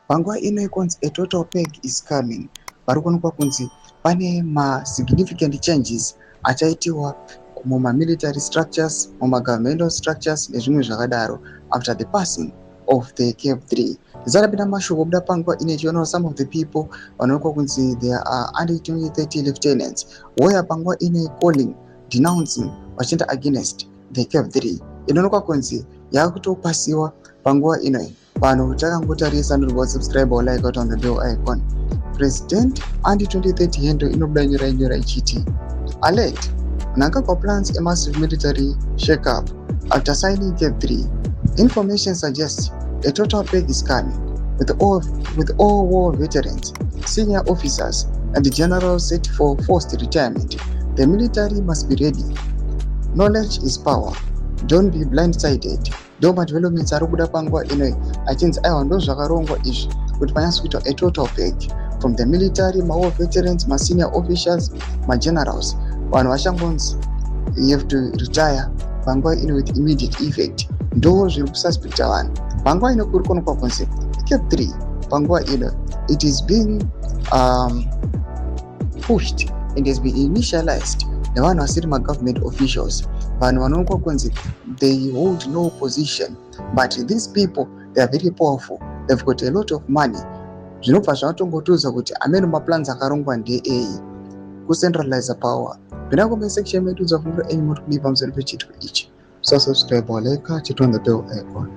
Panguva ino kunzi a total peg is coming. Parikuonekwa kunzi pane significant changes achaitiwa military structures, governmental structures nezvimwe zvakadaro after the passing of the CAB3. Zarapinda mashoko kubuda panguva ine some of the people vanoonekwa kunzi there are under 2030 lieutenants where panguva ine calling, denouncing vachienda against the CAB3. Inoonekwa kunzi yakutopasiwa panguva ino. Vanhu takangotarisa ndirwa subscribe or like out on the bell icon. President and 2030 handle inobuda nyora ichiti alert, mnangagwa plans a massive military shakeup after signing CAB3. Information suggests a total peg is coming with all war veterans, senior officers and the generals set for forced retirement. The military must be ready. Knowledge is power. Don't be blindsided. Doma developments ari kuda panguva ino achinzi aiwa ndo zvakarongwa izvi kuti panyatso kuita a total peg from the military, war veterans, senior officials, generals. Vanhu vachangonzi you have to retire panguva ino with immediate effect. Ndo zviri kususpecta vanhu. Panguva ino kuri kuonekwa kunzi CAB3 panguva ino it is being pushed and has been initialized nevanhu vasiri government officials. Vanhu vanoonekwa kunzi they hold no position, but these people they are very powerful, they've got a lot of money. Zvinobva zvatongotiudza kuti amene maplans akarongwa ndeei kucentralize power. Pinda comment section medu dzavhungura enyu muri kudii pamusoro pechitwa ichi. So subscribe or like, chitwa on the bell icon.